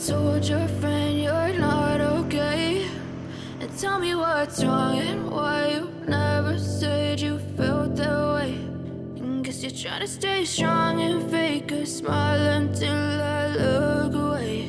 told your friend you're not okay? And tell me what's wrong and why you never said you felt that way. And guess you're trying to stay strong and fake a smile until I look away.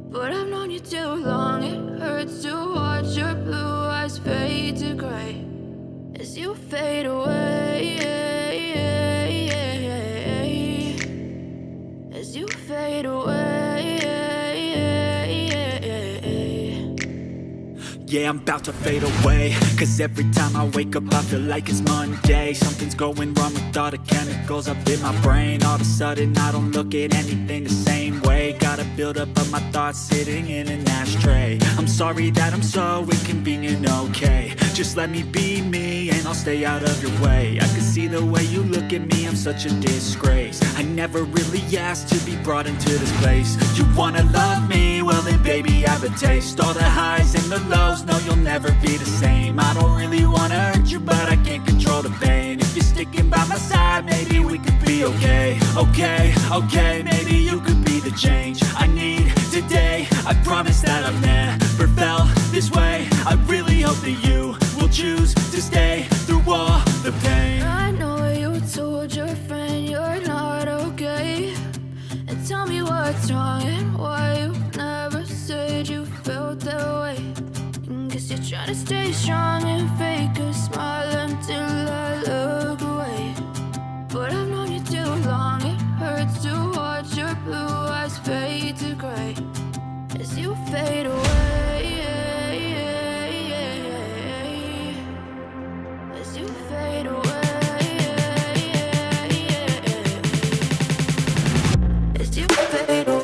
But I've known you too long, it hurts to watch your blue eyes fade to gray as you fade away, as you fade away. Yeah, I'm about to fade away, cause every time I wake up I feel like it's Monday. Something's going wrong with all the chemicals up in my brain. All of a sudden I don't look at anything the same way. Got a build-up of my thoughts sitting in an ashtray. I'm sorry that I'm so inconvenient, okay? Just let me be me and I'll stay out of your way. I can see the way you look at me, I'm such a disgrace. I never really asked to be brought into this place. You wanna love me? Well then baby I have a taste. All the highs and the lows, no you'll never be the same. I don't really wanna hurt you but I can't control the pain. If you're sticking by my side maybe we could be okay. Okay, maybe you could be the change I need today. I promise that I've never felt this way. I really hope that you will choose to stay through all the pain. I know you told your friend you're not okay. And tell me what's wrong and why you never said you felt that way. And guess you're trying to stay strong and fake a smile until I look away. But I've known you too long, it hurts to watch your blue eyes fade to gray as you fade away, as you fade away, as you fade away.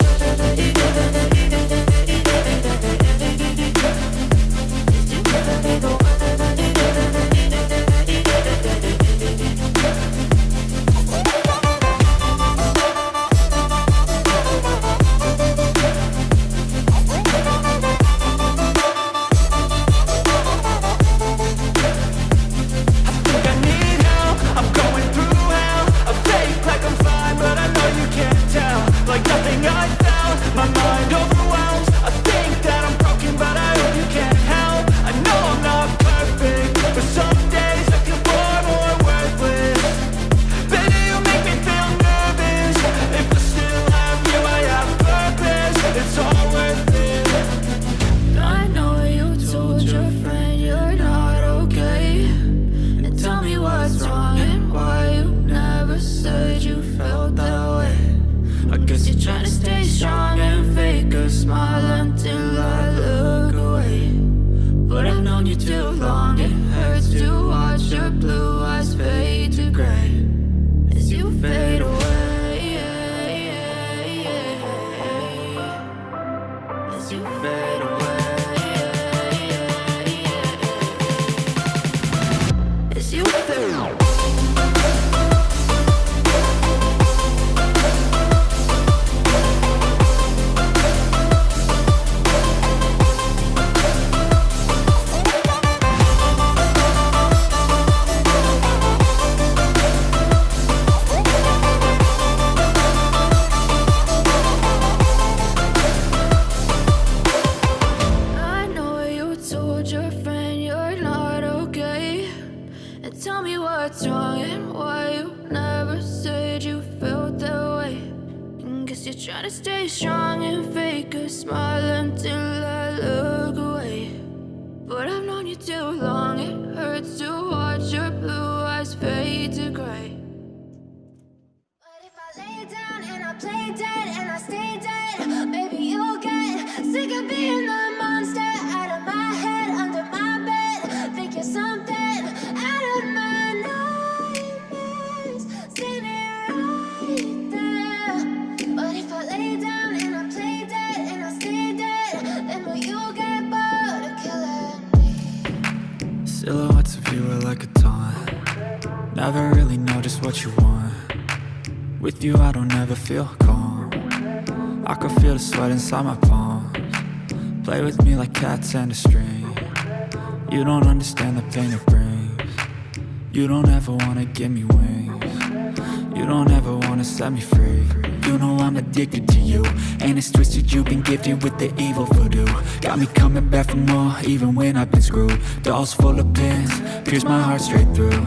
Silhouettes of you are like a taunt. Never really know just what you want. With you I don't ever feel calm. I can feel the sweat inside my palms. Play with me like cats and a string. You don't understand the pain it brings. You don't ever wanna give me wings. You don't ever wanna set me free. You know I'm addicted to you, and it's twisted, you've been gifted with the evil voodoo. Got me coming back for more, even when I've been screwed. Dolls full of pins, pierce my heart straight through.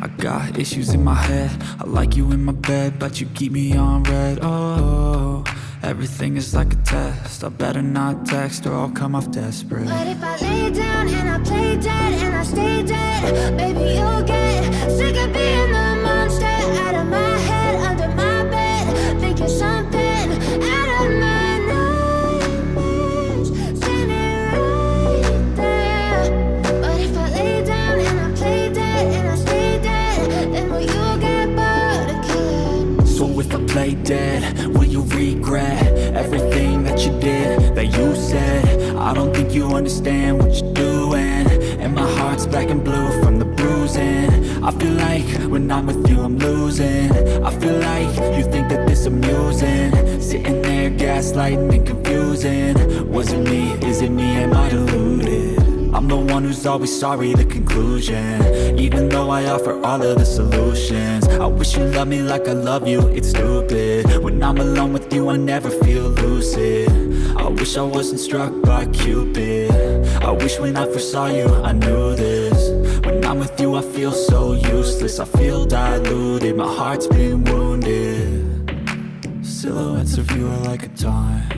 I got issues in my head, I like you in my bed, but you keep me on red. Oh, everything is like a test, I better not text or I'll come off desperate. But if I lay down and I play dead and I stay dead, baby, you'll get sick of being the monster out of my head, under my bed, thinking something out of my nightmares, standing right there. But if I lay down and I play dead and I stay dead, then will you get bored of killing me? So if I play dead, will you regret everything that you did, that you said? I don't think you understand what you're doing, and my heart's black and blue from the bruising. I feel like when I'm with you I'm losing. I feel like you think that this amusing, sitting there gaslighting and confusing. Was it me? Is it me? Am I deluded? I'm the one who's always sorry, the conclusion, even though I offer all of the solutions. I wish you loved me like I love you, it's stupid. When I'm alone with you I never feel lucid. I wish I wasn't struck by Cupid. I wish when I first saw you I knew this. When I'm with you I feel so useless, I feel diluted, my heart's been wounded. Silhouettes of you are like a taunt,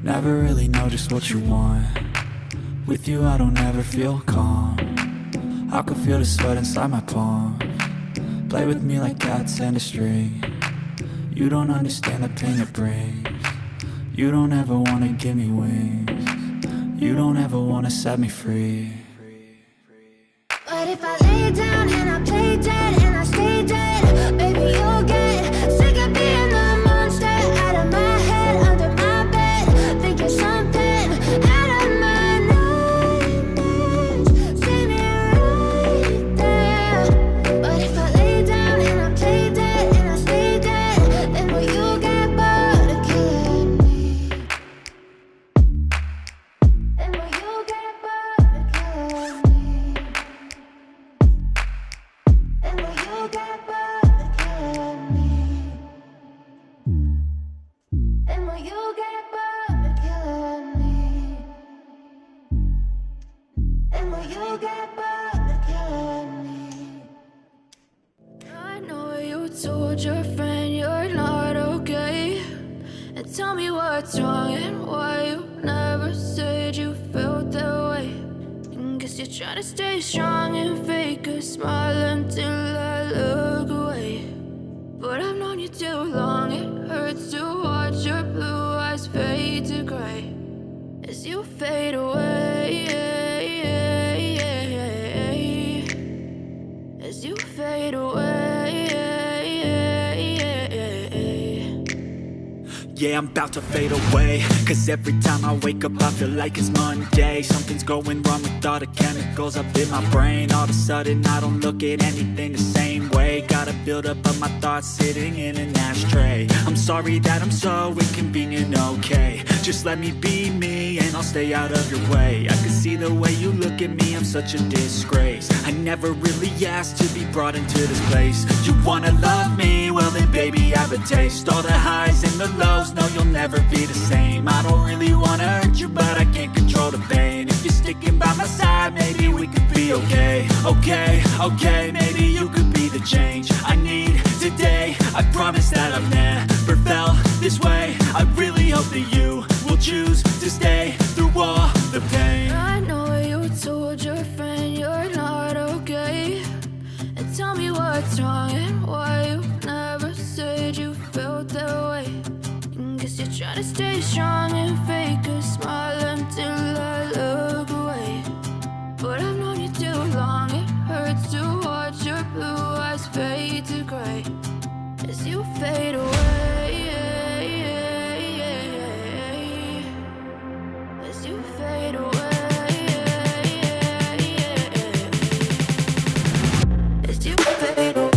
never really know just what you want. With you I don't ever feel calm, I can feel the sweat inside my palm. Play with me like cats and a string, you don't understand the pain it brings. You don't ever wanna give me wings, you don't ever wanna set me free. But if I lay down and I play dead and I stay dead, baby, you'll get sick of being the monster out of my head, under my bed, thinking something out of my nightmares, standing right there. But if I lay down and I play dead and I stay dead, then will you get bored of killing me? Then will you get bored of killing me? And will you get bored of killing me? And will you get bored of killing me? And will you get bored of killing me? I know you told your friend you're not okay, and tell me what's wrong and why you never said you felt that way. Guess you're trying to stay strong and fake a smile until I look away. But I've known you too long, it hurts to watch your blue eyes fade to gray as you fade away, as you fade away. Yeah, I'm about to fade away, cause every time I wake up I feel like it's Monday. Something's going wrong with all the chemicals up in my brain. All of a sudden I don't look at anything the same way. Got a buildup of my thoughts sitting in an ashtray. I'm sorry that I'm so inconvenient, okay. Just let me be me and I'll stay out of your way. I can see the way you look at me, I'm such a disgrace. I never really asked to be brought into this place. You wanna love me? Well then baby I have a taste. All the highs and the lows, no you'll never be the same. I don't really wanna hurt you but I can't control the pain. If you're sticking by my side maybe we could be okay. Okay, maybe you could be the change I need today. I promise that I've never felt this way. I really hope that you will choose to stay through all the pain. I know you told your friend you're not okay, and tell me what's wrong and why you never said you felt that way. Guess you're trying to stay strong and fake a smile until I look away. But I've known you too long, it hurts to watch your blue eyes fade to gray as you fade away, as you fade away, as you fade away.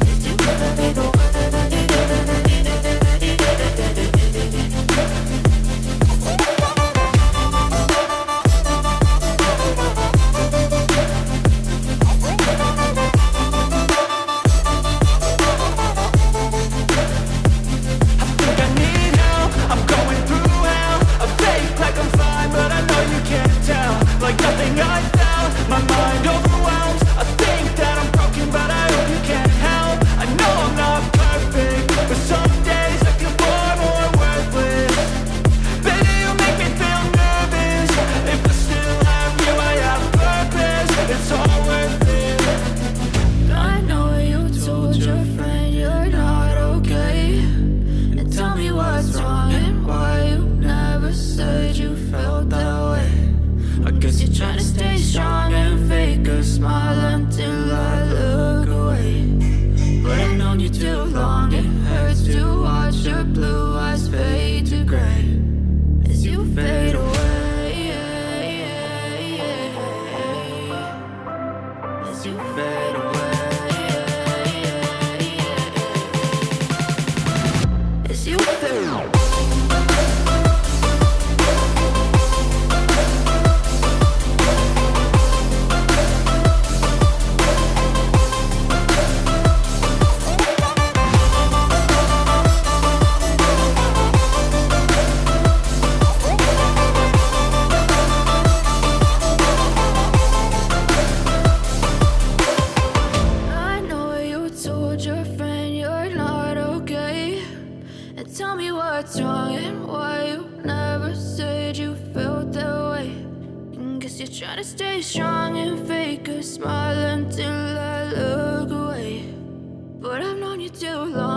As you fade away. I know you told your friend you're not okay. And tell me what's wrong and why you never said you felt that way. And guess you're trying to stay strong and fake a smile until I look away. But I've known you too long.